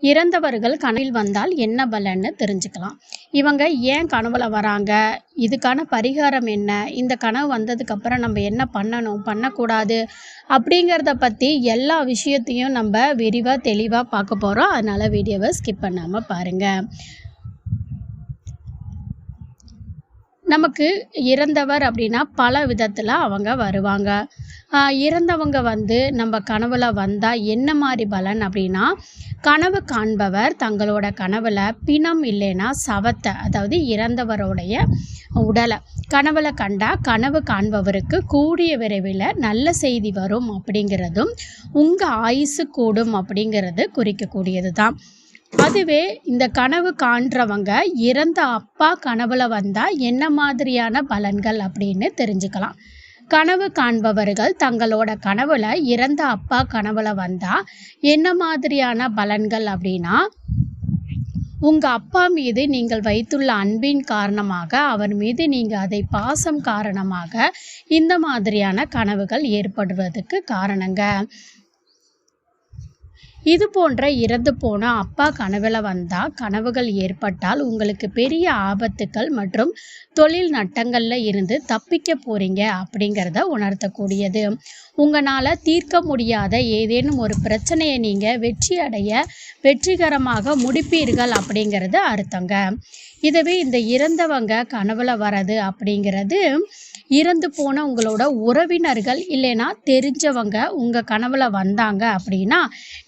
இறந்தவர்கள் கனவில் வந்தால் என்ன பலன்னு தெரிஞ்சுக்கலாம். இவங்க ஏன் கனவுல வராங்க, இதுக்கான பரிகாரம் என்ன, இந்த கனவு வந்ததுக்கப்புறம் நம்ம என்ன பண்ணணும் பண்ணக்கூடாது அப்படிங்கிறத பற்றி எல்லா விஷயத்தையும் நம்ம விரிவாக தெளிவாக பார்க்க போகிறோம். அதனால் வீடியோவை ஸ்கிப் பண்ணாமல் பாருங்கள். நமக்கு இறந்தவர் அப்படின்னா பல விதத்தில் அவங்க வருவாங்க. இறந்தவங்க நம்ம கனவுல வந்தால் என்ன மாதிரி பலன் அப்படின்னா, கனவு காண்பவர் தங்களோட கனவுல பிணம் இல்லைன்னா சவத்தை, அதாவது இறந்தவருடைய உடலை கனவுல கண்டா கனவு காண்பவருக்கு கூடிய விரைவில் நல்ல செய்தி வரும் அப்படிங்கிறதும் உங்கள் ஆயுசு கூடும் அப்படிங்கிறது குறிக்கக்கூடியது தான். அதுவே இந்த கனவு காண்றவங்க இறந்த அப்பா கனவுல வந்தால் என்ன மாதிரியான பலன்கள் அப்படின்னு தெரிஞ்சுக்கலாம். கனவு காண்பவர்கள் தங்களோட கனவுல இறந்த அப்பா கனவுல வந்தால் என்ன மாதிரியான பலன்கள் அப்படின்னா, உங்கள் அப்பா மீது நீங்கள் வைத்துள்ள அன்பின் காரணமாக, அவர் மீது நீங்கள் அதை பாசம் காரணமாக இந்த மாதிரியான கனவுகள் ஏற்படுவதற்கு காரணங்க. இது போன்ற இறந்து போன அப்பா கனவுல வந்தால் கனவுகள் ஏற்பட்டால் உங்களுக்கு பெரிய ஆபத்துக்கள் மற்றும் தொழில் நட்டங்களில் இருந்து தப்பிக்க போகிறீங்க அப்படிங்கிறத உணர்த்தக்கூடியது. உங்களால் தீர்க்க முடியாத ஏதேனும் ஒரு பிரச்சனையை நீங்கள் வெற்றிகரமாக முடிப்பீர்கள் அப்படிங்கிறது அர்த்தங்க. இதுவே இந்த இறந்தவங்க கனவுல வர்றது அப்படிங்கிறது, இறந்து போன உங்களோட உறவினர்கள் இல்லைன்னா தெரிஞ்சவங்க உங்கள் கனவுல வந்தாங்க அப்படின்னா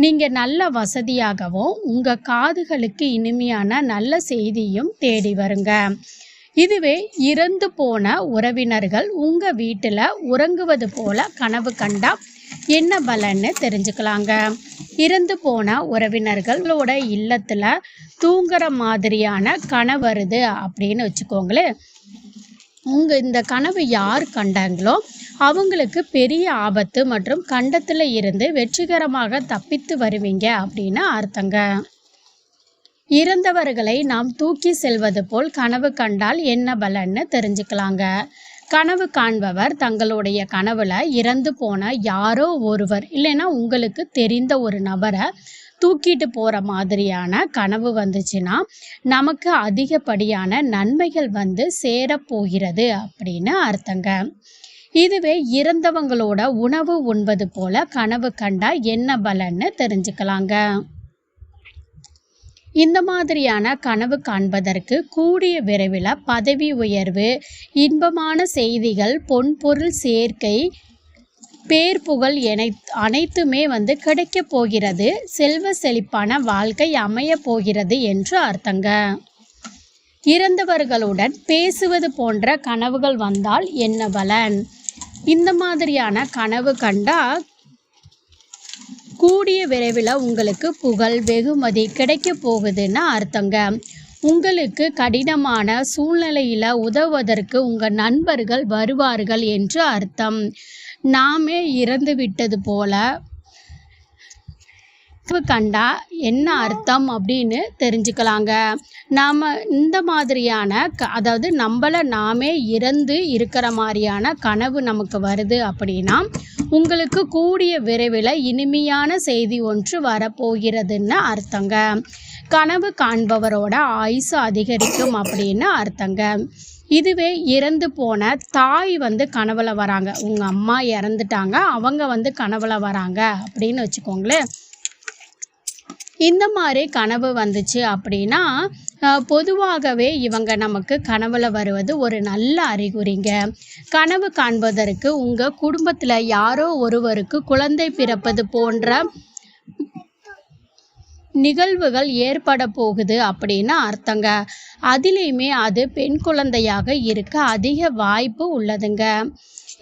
நீங்கள் நல்ல வசதியாகவும் உங்கள் காதுகளுக்கு இனிமையான நல்ல செய்தியும் தேடி வருங்க. இதுவே இறந்து போன உறவினர்கள் உங்கள் வீட்டில் உறங்குவது போல கனவு கண்டா என்ன பலன்னு தெரிஞ்சுக்கலாங்க. இறந்து போன உறவினர்களோட இல்லத்தில் தூங்குற மாதிரியான கனவு வருது அப்படின்னு வச்சுக்கோங்களேன். இந்த கனவு யார் கண்டாங்களோ அவங்களுக்கு பெரிய ஆபத்து மற்றும் கண்டத்தில் இருந்து வெற்றிகரமாக தப்பித்து வருவீங்க அப்படின்னு அர்த்தங்க. இறந்தவர்களை நாம் தூக்கி செல்வது போல் கனவு கண்டால் என்ன பலன்னு தெரிஞ்சுக்கலாங்க. கனவு காண்பவர் தங்களுடைய கனவுல இறந்து போன யாரோ ஒருவர் இல்லைன்னா உங்களுக்கு தெரிந்த ஒரு நபரை தூக்கிட்டு போகிற மாதிரியான கனவு வந்துச்சுன்னா நமக்கு அதிகப்படியான நன்மைகள் சேரப்போகிறது அப்படின்னு அர்த்தங்க. இதுவே இறந்தவங்களோட உணவு உண்பது போல கனவு கண்டா என்ன பலன்னு தெரிஞ்சுக்கலாங்க. இந்த மாதிரியான கனவு காண்பதற்கு கூடிய விரைவில் பதவி உயர்வு, இன்பமான செய்திகள், பொன்பொருள் சேர்க்கை, பேர் புகழ் அனைத்துமே கிடைக்க போகிறது, செல்வ செழிப்பான வாழ்க்கை அமைய போகிறது என்று அர்த்தங்க. இறந்தவர்களுடன் பேசுவது போன்ற கனவுகள் வந்தால் என்ன பலன்? இந்த மாதிரியான கனவு கண்டா கூடிய விரைவில் உங்களுக்கு புகழ் வெகுமதி கிடைக்க போகுதுன்னு அர்த்தங்க. உங்களுக்கு கடினமான சூழ்நிலையில் உதவுவதற்கு உங்கள் நண்பர்கள் வருவார்கள் என்று அர்த்தம். நாமே இறந்து விட்டது போல கண்டா என்ன அர்த்தம் அப்படின்னு தெரிஞ்சுக்கலாங்க. நாம் இந்த மாதிரியான அதாவது நம்மளை நாமே இறந்து இருக்கிற மாதிரியான கனவு நமக்கு வருது அப்படின்னா உங்களுக்கு கூடிய விரைவில் இனிமையான செய்தி ஒன்று வரப்போகிறதுன்னு அர்த்தங்க. கனவு காண்பவரோட ஆயுசு அதிகரிக்கும் அப்படின்னு அர்த்தங்க. இதுவே இறந்து போன தாய் கனவுல வராங்க, உங்கள் அம்மா இறந்துட்டாங்க, அவங்க கனவுல வராங்க அப்படின்னு வச்சுக்கோங்களேன். இந்த மாதிரி கனவு வந்துச்சு அப்படின்னா பொதுவாகவே இவங்க நமக்கு கனவுல வருவது ஒரு நல்ல அறிகுறிங்க. கனவு காண்பதற்கு உங்கள் குடும்பத்தில் யாரோ ஒருவருக்கு குழந்தை பிறப்பது போன்ற நிகழ்வுகள் ஏற்பட போகுது அப்படின்னு அர்த்தங்க. அதிலையுமே அது பெண் குழந்தையாக இருக்க அதிக வாய்ப்பு உள்ளதுங்க.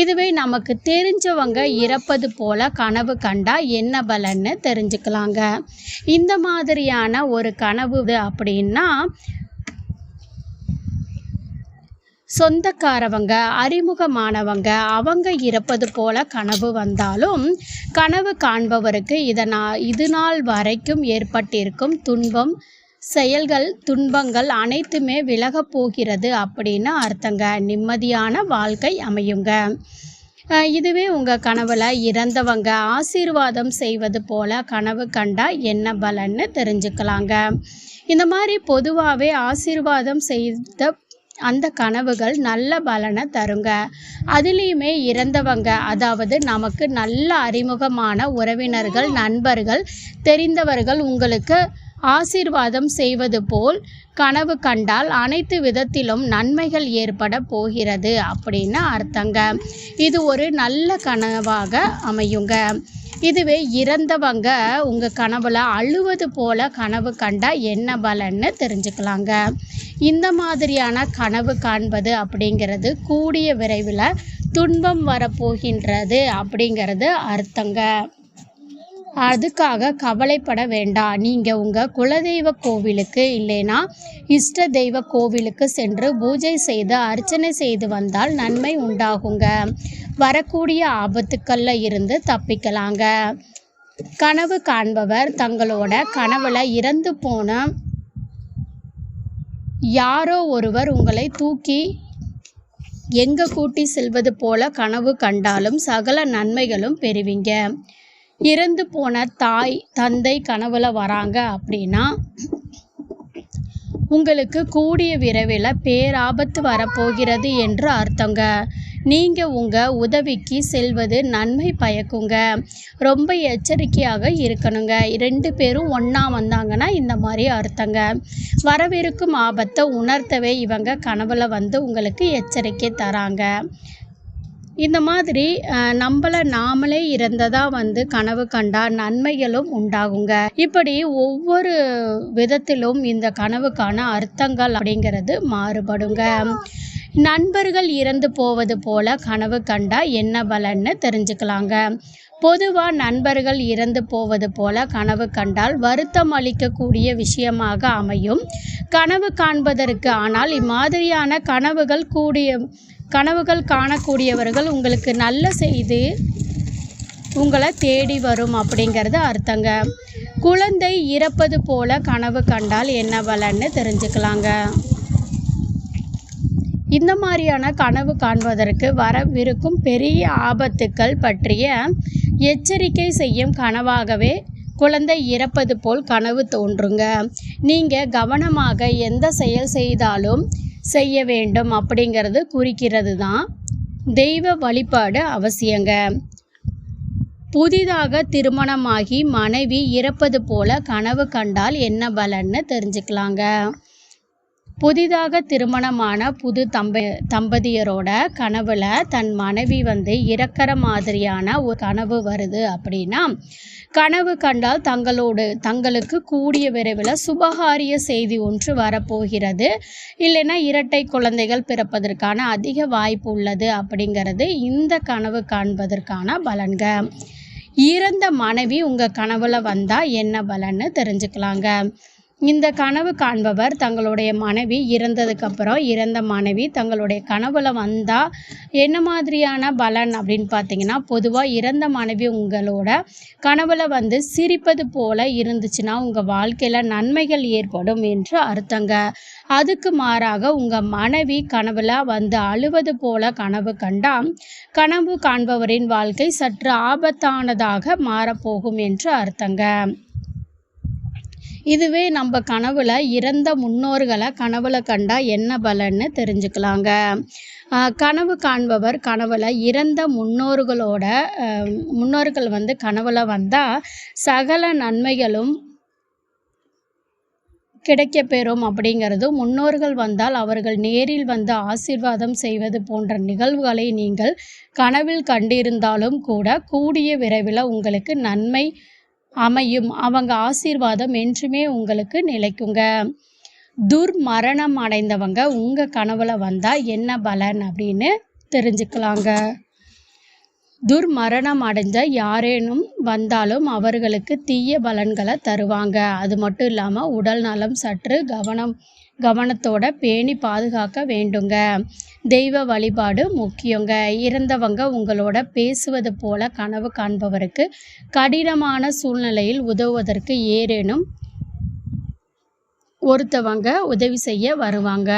இதுவே நமக்கு தெரிஞ்சவங்க இறப்பது போல கனவு கண்டா என்ன பலன்னு தெரிஞ்சுக்கலாங்க. இந்த மாதிரியான ஒரு கனவு அப்படின்னா சொந்தக்காரவங்க, அறிமுகமானவங்க அவங்க இறப்பது போல கனவு வந்தாலும் கனவு காண்பவருக்கு இது நாள் வரைக்கும் ஏற்பட்டிருக்கும் துன்பம், செயல்கள், துன்பங்கள் அனைத்துமே விலகப் போகிறது அப்படின்னு அர்த்தங்க. நிம்மதியான வாழ்க்கை அமையுங்க. இதுவே உங்கள் கனவில் இறந்தவங்க ஆசீர்வாதம் செய்வது போல் கனவு கண்டா என்ன பலன்னு தெரிஞ்சுக்கலாங்க. இந்த மாதிரி பொதுவாகவே ஆசீர்வாதம் செய்த அந்த கனவுகள் நல்ல பலனை தருங்க. அதுலேயுமே இறந்தவங்க, அதாவது நமக்கு நல்ல அறிமுகமான உறவினர்கள், நண்பர்கள், தெரிந்தவர்கள் உங்களுக்கு ஆசீர்வாதம் செய்வது போல் கனவு கண்டால் அனைத்து விதத்திலும் நன்மைகள் ஏற்பட போகிறது அப்படின்னு அர்த்தங்க. இது ஒரு நல்ல கனவாக அமையுங்க. இதுவே இறந்தவங்க உங்கள் கனவுல அழுவது போல கனவு கண்டா என்ன பலன்னு தெரிஞ்சுக்கலாங்க. இந்த மாதிரியான கனவு காண்பது அப்படிங்கிறது கூடிய விரைவில் துன்பம் வரப்போகின்றது அப்படிங்கிறது அர்த்தங்க. அதுக்காக கவலைப்பட வேண்டாம். நீங்கள் உங்கள் குலதெய்வ கோவிலுக்கு இல்லைனா இஷ்ட தெய்வ கோவிலுக்கு சென்று பூஜை செய்து அர்ச்சனை செய்து வந்தால் நன்மை உண்டாகுங்க. வரக்கூடிய ஆபத்துக்களில் இருந்து தப்பிக்கலாங்க. கனவு காண்பவர் தங்களோட கனவுல இறந்து போன யாரோ ஒருவர் உங்களை தூக்கி எங்கே கூட்டி செல்வது போல கனவு கண்டாலும் சகல நன்மைகளும் பெறுவீங்க. இறந்து போன தாய் தந்தை கனவுல வராங்க அப்படின்னா உங்களுக்கு கூடிய விரைவில் பேராபத்து வரப்போகிறது என்று அர்த்தங்க. நீங்கள் உங்கள் உதவிக்கு செல்வது நன்மை பயக்குங்க. ரொம்ப எச்சரிக்கையாக இருக்கணுங்க. 2 பேரும் ஒன்றா வந்தாங்கன்னா இந்த மாதிரி அர்த்தங்க. வரவிருக்கும் ஆபத்தை உணர்த்தவே இவங்க கனவுல வந்து உங்களுக்கு எச்சரிக்கை தராங்க. இந்த மாதிரி நம்மளை நாமளே இறந்ததாக வந்து கனவு கண்டா நன்மைகளும் உண்டாகுங்க. இப்படி ஒவ்வொரு விதத்திலும் இந்த கனவுக்கான அர்த்தங்கள் அப்படிங்கிறது மாறுபடுங்க. நண்பர்கள் இறந்து போவது போல கனவு கண்டா என்ன பலன்னு தெரிஞ்சுக்கலாங்க. பொதுவாக நண்பர்கள் இறந்து போவது போல கனவு கண்டால் வருத்தம் அளிக்கக்கூடிய விஷயமாக அமையும் கனவு காண்பதற்கு. ஆனால் இம்மாதிரியான கனவுகள் காணக்கூடியவர்கள் உங்களுக்கு நல்ல செய்தி உங்களை தேடி வரும் அப்படிங்கிறது அர்த்தங்க. குழந்தை இறப்பது போல கனவு கண்டால் என்ன பலன்னு தெரிஞ்சுக்கலாங்க. இந்த மாதிரியான கனவு காண்பதற்கு வரவிருக்கும் பெரிய ஆபத்துக்கள் பற்றிய எச்சரிக்கை செய்யும் கனவாகவே குழந்தை இறப்பது போல் கனவு தோன்றுங்க. நீங்கள் கவனமாக எந்த செயல் செய்தாலும் செய்ய வேண்டும் அப்படிங்கிறது குறிக்கிறது தான். தெய்வ வழிபாடு அவசியங்க. புதிதாக திருமணமாகி மனைவி இறப்பது போல கனவு கண்டால் என்ன பலன்னு தெரிஞ்சுக்கலாங்க. புதிதாக திருமணமான புது தம்பதியரோட கனவுல தன் மனைவி வந்து இறக்கிற மாதிரியான ஒரு கனவு வருது அப்படின்னா கனவு கண்டால் தங்களுக்கு கூடிய விரைவில் சுபகாரிய செய்தி ஒன்று வரப்போகிறது, இல்லைன்னா இரட்டை குழந்தைகள் பிறப்பதற்கான அதிக வாய்ப்பு உள்ளது அப்படிங்கிறது இந்த கனவு காண்பதற்கான பலன்க. இறந்த மனைவி உங்கள் கனவுல வந்தால் என்ன பலன்னு தெரிஞ்சுக்கலாங்க. இந்த கனவு காண்பவர் தங்களுடைய மனைவி இறந்ததுக்கப்புறம் இறந்த மனைவி தங்களுடைய கனவுல வந்தால் என்ன மாதிரியான பலன் அப்படின்னு பார்த்தீங்கன்னா, பொதுவாக இறந்த மனைவி உங்களோட கனவுல வந்து சிரிப்பது போல இருந்துச்சுன்னா உங்கள் வாழ்க்கையில் நன்மைகள் ஏற்படும் என்று அர்த்தங்க. அதுக்கு மாறாக உங்கள் மனைவி கனவுல வந்து அழுவது போல கனவு கண்டால் கனவு காண்பவரின் வாழ்க்கை சற்று ஆபத்தானதாக மாறப்போகும் என்று அர்த்தங்க. இதுவே நம்ம கனவுல இறந்த முன்னோர்களை கனவுல கண்டா என்ன பலன்னு தெரிஞ்சுக்கலாங்க. கனவு காண்பவர் கனவுல இறந்த முன்னோர்கள் வந்து கனவுல வந்தால் சகல நன்மைகளும் கிடைக்கப்பெறும் அப்படிங்கிறதும், முன்னோர்கள் வந்தால் அவர்கள் நேரில் வந்து ஆசீர்வாதம் செய்வது போன்ற நிகழ்வுகளை நீங்கள் கனவில் கண்டிருந்தாலும் கூட கூடிய விரைவில் உங்களுக்கு நன்மை அமையும். அவங்க ஆசீர்வாதம் என்றுமே உங்களுக்கு நிலைக்குங்க. துர்மரணம் அடைந்தவங்க உங்கள் கனவுல வந்தால் என்ன பலன் அப்படின்னு தெரிஞ்சுக்கலாங்க. துர்மரணம் அடைஞ்ச யாரேனும் வந்தாலும் அவர்களுக்கு தீய பலன்களை தருவாங்க. அது மட்டும் இல்லாமல் உடல் நலம் சற்று கவனத்தோட பேணி பாதுகாக்க வேண்டுங்க. தெய்வ வழிபாடு முக்கியங்க. இறந்தவங்க உங்களோட பேசுவது போல கனவு காண்பவருக்கு கடினமான சூழ்நிலையில் உதவுவதற்கு ஏறேனும் ஒருத்தவங்க உதவி செய்ய வருவாங்க.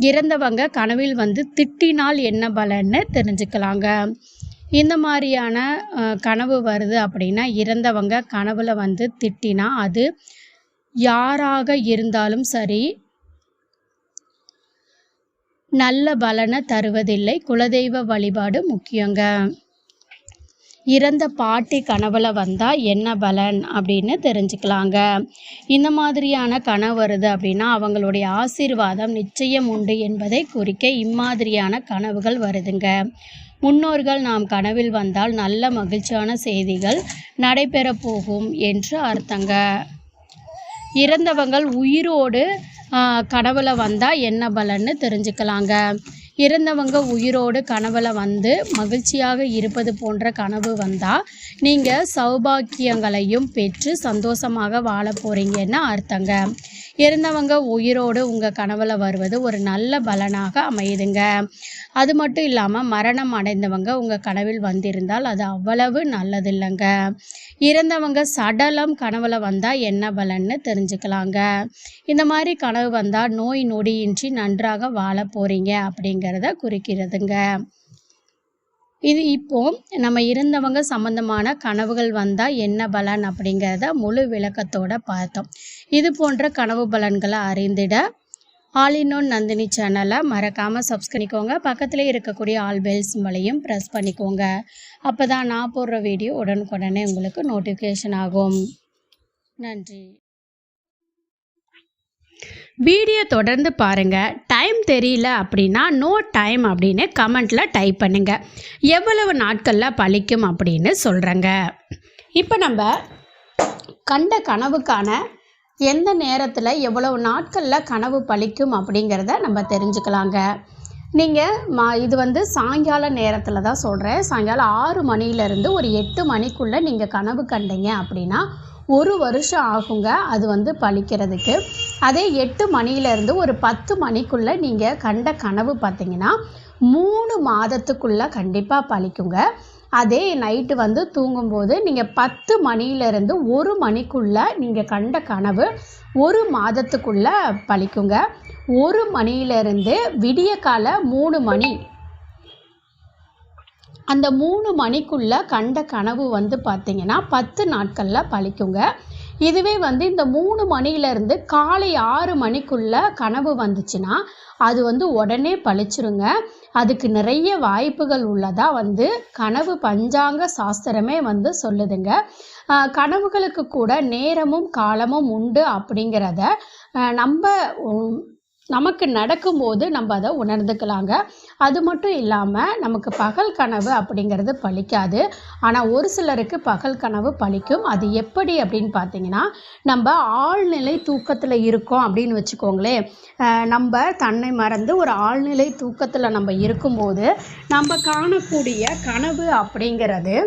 இறந்தவங்க கனவில் வந்து திட்டினால் என்ன பலன்னு தெரிஞ்சுக்கலாங்க. இந்த மாதிரியான கனவு வருது அப்படின்னா, இறந்தவங்க கனவுல வந்து திட்டினா அது யாராக இருந்தாலும் சரி நல்ல பலனை தருவதில்லை. குலதெய்வ வழிபாடு முக்கியங்க. இறந்த பாட்டி கனவுல வந்தால் என்ன பலன் அப்படின்னு தெரிஞ்சுக்கலாங்க. இந்த மாதிரியான கனவு வருது அப்படின்னா அவங்களுடைய ஆசீர்வாதம் நிச்சயம் உண்டு என்பதை குறிக்க இம்மாதிரியான கனவுகள் வருதுங்க. முன்னோர்கள் நாம் கனவில் வந்தால் நல்ல மகிழ்ச்சியான செய்திகள் நடைபெற போகும் என்று அர்த்தங்க. இறந்தவங்கள் உயிரோடு கனவுல வந்தால் என்ன பலன்னு தெரிஞ்சுக்கலாங்க. இறந்தவங்க உயிரோடு கனவுல வந்து மகிழ்ச்சியாக இருப்பது போன்ற கனவு வந்தால் நீங்கள் சௌபாக்கியங்களையும் பெற்று சந்தோஷமாக வாழ போகிறீங்கன்னு அர்த்தங்க. இறந்தவங்க உயிரோடு உங்கள் கனவுல வருவது ஒரு நல்ல பலனாக அமையுதுங்க. அது மட்டும் இல்லாமல் மரணம் அடைந்தவங்க உங்கள் கனவில் வந்திருந்தால் அது அவ்வளவு நல்லதில்லைங்க. இறந்தவங்க சடலம் கனவுல வந்தால் என்ன பலன்னு தெரிஞ்சுக்கலாங்க. இந்த மாதிரி கனவு வந்தால் நோய் நொடியின்றி நன்றாக வாழ போகிறீங்க அப்படிங்கிறத குறிக்கிறதுங்க. இது இப்போ நம்ம இறந்தவங்க சம்பந்தமான கனவுகள் வந்தால் என்ன பலன் அப்படிங்கிறத முழு விளக்கத்தோட பார்த்தோம். இது போன்ற கனவு பலன்களை அறிந்திட ஆல் இன் ஒன் நந்தினி சேனலை மறக்காமல் சப்ஸ்கிரைப் பண்ணிக்கோங்க. பக்கத்தில் இருக்கக்கூடிய ஆல் பெல் சிம்பலையும் ப்ரெஸ் பண்ணிக்கோங்க. அப்போ தான் நான் போடுற வீடியோ உடனுக்குடனே உங்களுக்கு நோட்டிஃபிகேஷன் ஆகும். நன்றி. வீடியோ தொடர்ந்து பாருங்கள். டைம் தெரியல அப்படின்னா நோ டைம் அப்படின்னு கமெண்ட்டில் டைப் பண்ணுங்கள். எவ்வளவு நாட்களில் பலிக்கும் அப்படின்னு சொல்கிறேங்க. இப்போ நம்ம கண்ட கனவுக்கான எந்த நேரத்தில் எவ்வளவு நாட்களில் கனவு பலிக்கும் அப்படிங்கிறத நம்ம தெரிஞ்சுக்கலாங்க. நீங்கள் இது வந்து சாயங்கால நேரத்தில் தான் சொல்கிறேன். சாயங்காலம் 6 மணிலேருந்து ஒரு 8 மணிக்குள்ளே நீங்கள் கனவு கண்டீங்க அப்படின்னா 1 வருஷம் ஆகுங்க அது வந்து பலிக்கிறதுக்கு. அதே 8 மணிலேருந்து ஒரு 10 மணிக்குள்ளே நீங்கள் கண்ட கனவு பார்த்திங்கன்னா 3 மாதத்துக்குள்ளே கண்டிப்பாக பலிக்குங்க. அதே நைட்டு வந்து தூங்கும்போது நீங்கள் 10 மணிலேருந்து 1 மணிக்குள்ளே நீங்கள் கண்ட கனவு 1 மாதத்துக்குள்ளே பலிக்குங்க. 1 மணிலேருந்து விடிய கால 3 மணி அந்த 3 மணிக்குள்ளே கண்ட கனவு வந்து பார்த்திங்கன்னா 10 நாட்களில் பலிக்குங்க. இதுவே வந்து இந்த 3 மணிலேருந்து காலை 6 மணிக்குள்ளே கனவு வந்துச்சுன்னா அது வந்து உடனே பலிச்சிருங்க. அதுக்கு நிறைய வாய்ப்புகள் உள்ளதாக வந்து கனவு பஞ்சாங்க சாஸ்திரமே வந்து சொல்லுதுங்க. கனவுகளுக்கு கூட நேரமும் காலமும் உண்டு அப்படிங்கிறத நமக்கு நடக்கும்போது நம்ம அதை உணர்ந்துக்கலாங்க. அது மட்டும் இல்லாமல் நமக்கு பகல் கனவு அப்படிங்கிறது பலிக்காது. ஆனால் ஒரு சிலருக்கு பகல் கனவு பலிக்கும். அது எப்படி அப்படின்னு பார்த்தீங்கன்னா, நம்ம ஆழ்நிலை தூக்கத்தில் இருக்கோம் அப்படின்னு வச்சுக்கோங்களேன். நம்ம தன்னை மறந்து ஒரு ஆழ்நிலை தூக்கத்தில் நம்ம இருக்கும்போது நம்ம காணக்கூடிய கனவு அப்படிங்கிறது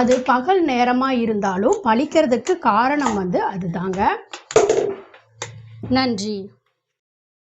அது பகல் நேரமாக இருந்தாலும் பலிக்கிறதுக்கு காரணம் வந்து அதுதாங்க. நன்றி.